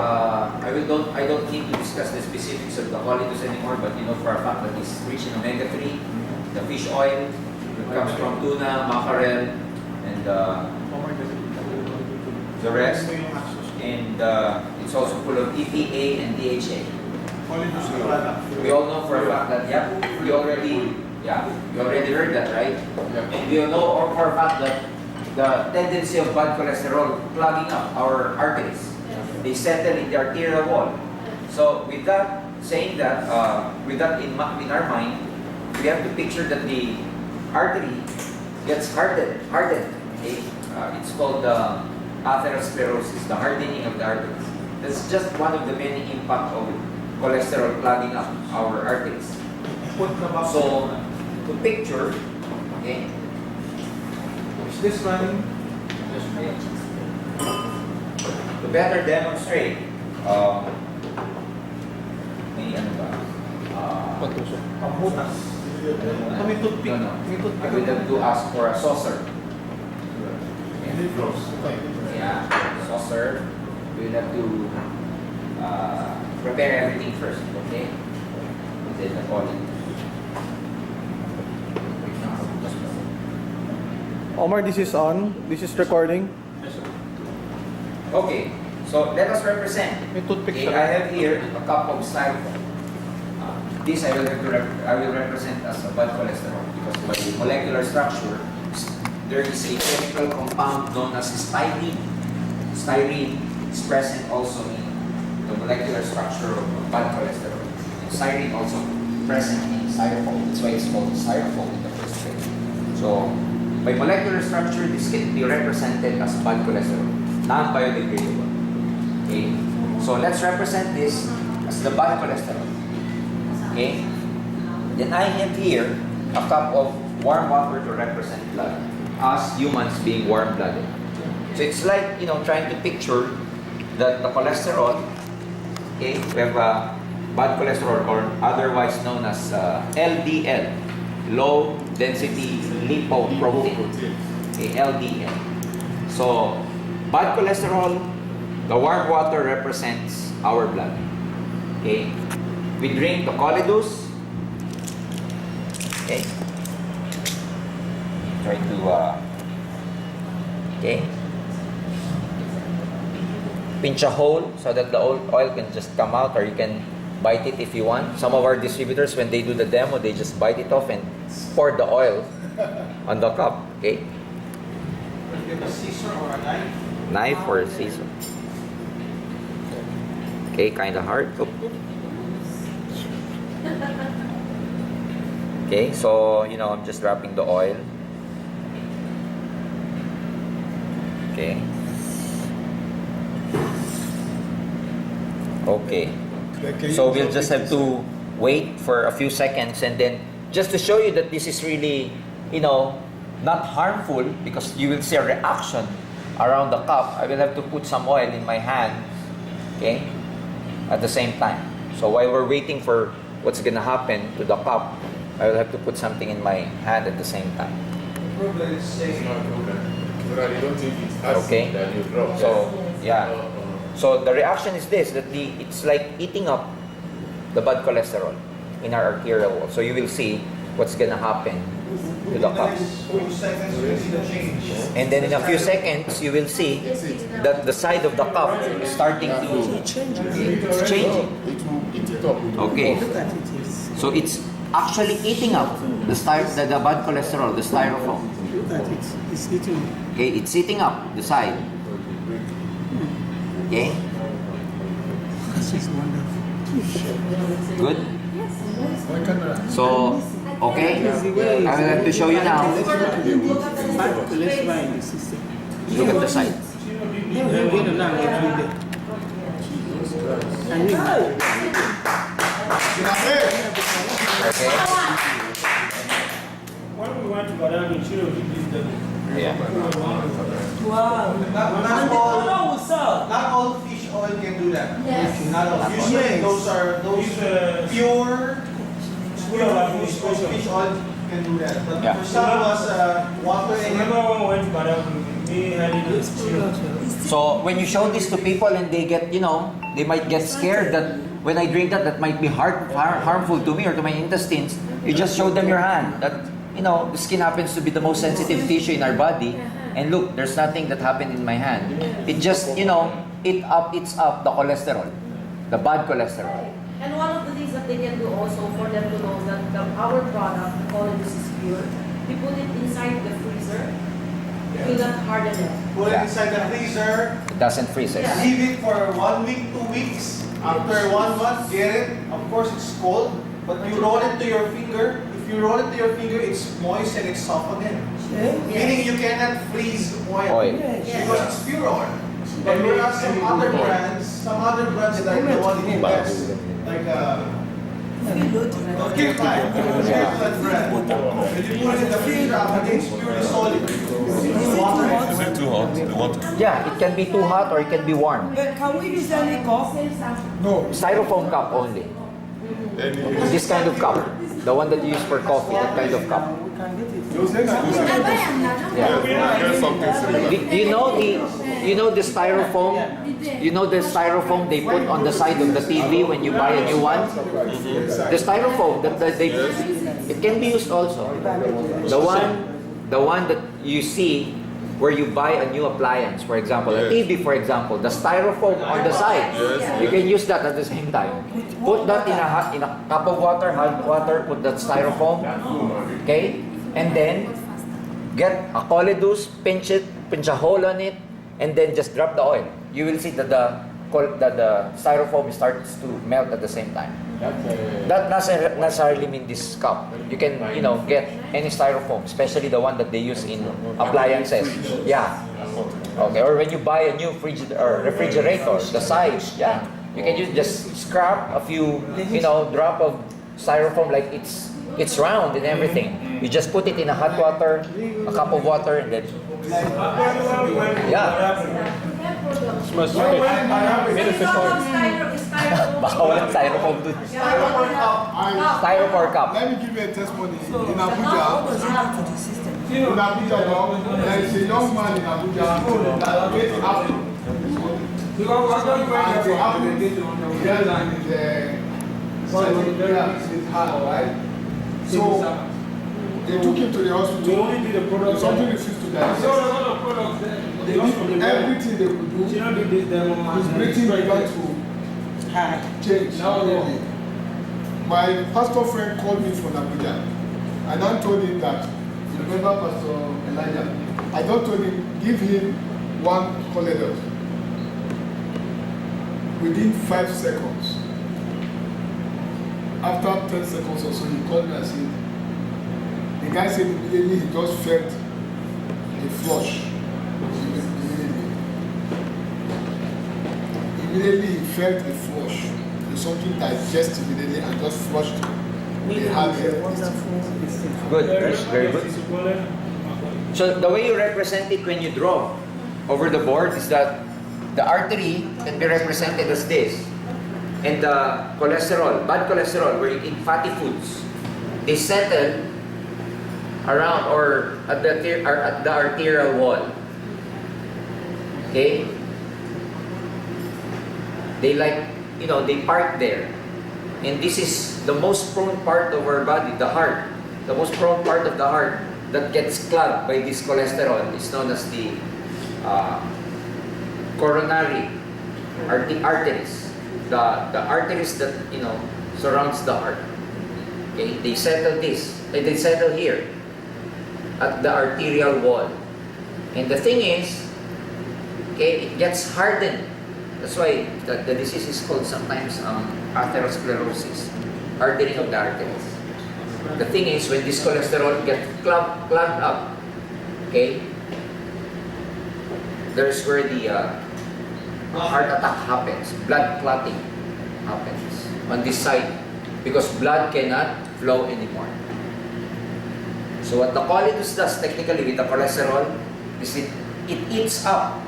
I don't need to discuss the specifics of the Choleduz anymore, but you know for a fact that it's rich in omega-3. The fish oil that comes from tuna, mackerel, and the rest. And it's also full of EPA and DHA. We all know for a fact that, we already heard that, right? And we all know for a fact that the tendency of bad cholesterol clogging up our arteries. They settle in the arterial wall. So with that, saying that, with that in our mind, we have to picture that the artery gets hardened. Okay? It's called atherosclerosis, the hardening of the arteries. That's just one of the many impacts of cholesterol clogging up our arteries. So, to picture, okay, Is this running? to better demonstrate, may ano ba? Pambutas. May toothpick. No. May I toothpick. will have to ask for a saucer. Yeah, saucer. We'll have to prepare everything first, okay? And then the quality. Omar, this is on. This is recording. Okay, so let us represent. May toothpick Okay, siya. I have here a cup of styrofoam. This I will have to I will represent as a bad cholesterol because by molecular structure, there is a chemical compound known as styrene. Styrene is present also in the molecular structure of bad cholesterol. And styrene also present in styrofoam. That's why it's called styrofoam in the first place. So, by molecular structure, this can be represented as bad cholesterol, non-biodegradable. Okay? So, let's represent this as the bad cholesterol. Okay? Then I have here a cup of warm water to represent blood, us humans being warm-blooded. So it's like, trying to picture that the cholesterol, okay, we have bad cholesterol or otherwise known as LDL, low density lipoprotein, okay, LDL. So bad cholesterol, the warm water represents our blood. Okay? We drink the Choleduz. Okay? Try to, okay? Pinch a hole so that the oil can just come out, or you can bite it if you want. Some of our distributors, when they do the demo, they just bite it off and pour the oil on the cup. Okay? Get a scissor or a knife. Knife or a scissor. Okay, kind of hard. Okay, so I'm just wrapping the oil. Okay. Okay. So we'll just have to wait for a few seconds, and then just to show you that this is really, not harmful, because you will see a reaction around the cup. I will have to put some oil in my hand, okay, at the same time. So while we're waiting for what's gonna happen to the cup, I will have to put something in my hand at the same time. Problem is saying. Okay. So yeah. So the reaction is this: that it's like eating up the bad cholesterol in our arterial wall. So you will see what's gonna happen to the cup. And then in a few seconds, you will see that the side of the cup is starting to it's changing. Okay. So it's actually eating up the bad cholesterol, the styrofoam. It's eating. Okay, it's eating up the side. Okay. This is wonderful. Good. So, okay. I will have to show you now. Bad cholesterol in the system. Look at the side. Okay. When we went to Badam, we should have this double. Yeah. Wow. Not all fish oil can do that. Yes. Not all. Usually those pure fish oil can do that. But Yeah. for some was water in it. Remember when we went to Badam, we Me having a So when you show this to people and they get, they might get scared that when I drink that might be harmful to me or to my intestines. You just show them your hand that, the skin happens to be the most sensitive tissue in our body. And look, there's nothing that happened in my hand. It just, eats up the cholesterol, the bad cholesterol. And one of the things that they can do also for them to know that our product, Choleduz is pure, we put it inside the freezer. It will not harden it. Put it inside the freezer. It doesn't freeze it. Yeah. Leave it for 1 week, 2 weeks. After 1 month, get it. Of course, it's cold, but you roll it to your finger. If you roll it to your finger, it's moist and it's soft again. Meaning you cannot freeze oil. Because it's pure oil. But whereas some other brands like the one in the US, like Kirkland brand, when you put it in the freezer, it's purely solid. Is it too hot? The water? Yeah, it can be too hot or it can be warm. Can we use any coffee? No, styrofoam cup only. Any This kind of cup, the one that you use for coffee, that kind of cup. Yeah. There's something similar. Do you know the styrofoam? You know the styrofoam they put on the side of the TV when you buy a new one? The styrofoam it can be used also. The one that you see where you buy a new appliance, for example, a TV, for example, the styrofoam on the side. You can use that at the same time. Put that in a cup of water, hot water. Put that styrofoam, okay, and then get a Choleduz, pinch a hole on it, and then just drop the oil. You will see that the styrofoam starts to melt at the same time. That doesn't necessarily mean this cup. You can, get any styrofoam, especially the one that they use in appliances. Yeah. Okay. Or when you buy a new refrigerator, the size. Yeah. You can just scrap a few, drop of styrofoam like it's round and everything. You just put it in a hot water, a cup of water, and then. Yeah. Baka walang styrofoam dun. Styrofoam cup. Let me give you a testimony. In Abuja, there is a young man in Abuja that made apple. And the apple is in his hand, right? So they took him to the hospital. Something refused to digest. They did everything they could do. His breathing began to change. My pastor friend called me from Abuja, and I told him that, you remember Pastor Elijah? I just told him, give him 1 Choleduz. Within 5 seconds, after 10 seconds or so, he called me and said, the guy said immediately he just felt a flush. Immediately he felt a flush. Something digest immediately and just flushed the heart. Good. That's very good. So the way you represent it when you draw over the board is that the artery can be represented as this. And the cholesterol, bad cholesterol, where you eat fatty foods, they settle around or at the arterial wall. Okay? They they park there. And this is the most prone part of our body, the heart. The most prone part of the heart that gets clogged by this cholesterol is known as the coronary arteries. The arteries that surrounds the heart. Okay, they settle here at the arterial wall. And the thing is, okay, it gets hardened. That's why the disease is called sometimes atherosclerosis, hardening of the arteries. The thing is, when this cholesterol gets clogged up, okay, there's where the heart attack happens, blood clotting happens on this side because blood cannot flow anymore. So what the Choleduz does technically with the cholesterol is it eats up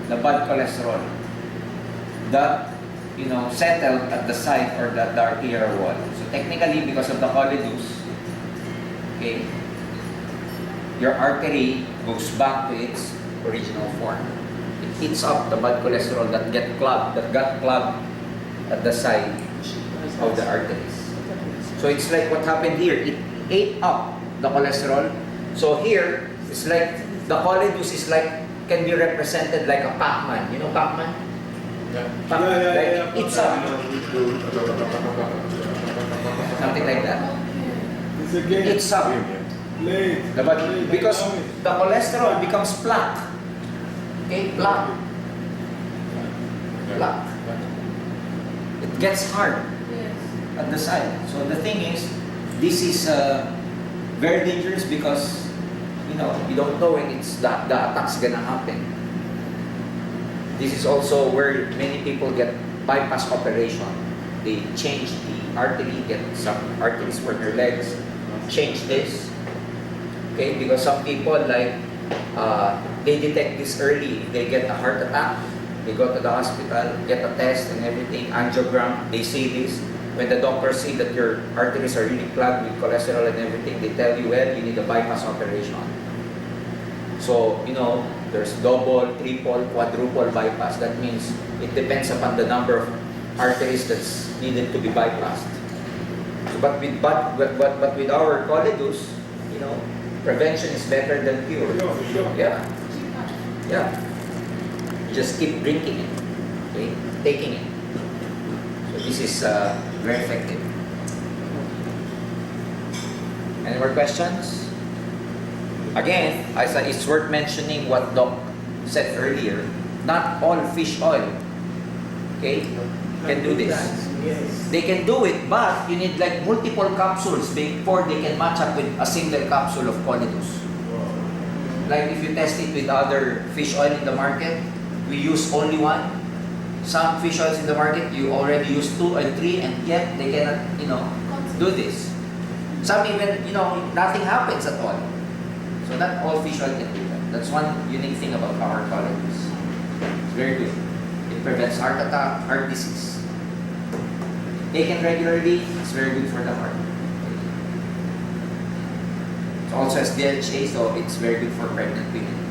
the bad cholesterol that settled at the side or the arterial wall. So technically, because of the Choleduz, okay, your artery goes back to its original form. It eats up the bad cholesterol that got clogged at the side of the arteries. So it's like what happened here. It ate up the cholesterol. So here, it's like the choleduz is like, can be represented like a Pac-Man. You know Pac-Man? Pac-Man, like it eats up. Something like that. It's It again. eats up. Late. Because the cholesterol becomes plaque. Okay, plaque. Plaque. It gets hard at the side. So the thing is, this is very dangerous because you don't know when the attack's gonna happen. This is also where many people get bypass operation. They change the artery, get some arteries for their legs, change this. Okay, because some people they detect this early. They get a heart attack, they go to the hospital, get a test and everything, angiogram, they see this. When the doctors see that your arteries are really plugged with cholesterol and everything, they tell you, well, you need a bypass operation. So, there's double, triple, quadruple bypass. That means it depends upon the number of arteries that's needed to be bypassed. So, but with our choleduz, prevention is better than cure. Yeah. Just keep drinking it. Okay? Taking it. So this is very effective. Any more questions? Again, it's worth mentioning what Doc said earlier. Not all fish oil, okay, can do this. They can do it, but you need like multiple capsules before they can match up with a single capsule of choleduz. Like if you test it with other fish oil in the market, we use only one. Some fish oils in the market, you already use 2 and 3, and yet they cannot, do this. Some even, nothing happens at all. So not all fish oil can do that. That's one unique thing about our choleduz. It's very good. It prevents heart attack, heart disease. Taken regularly, it's very good for the heart. It also has DHA, so it's very good for pregnant women.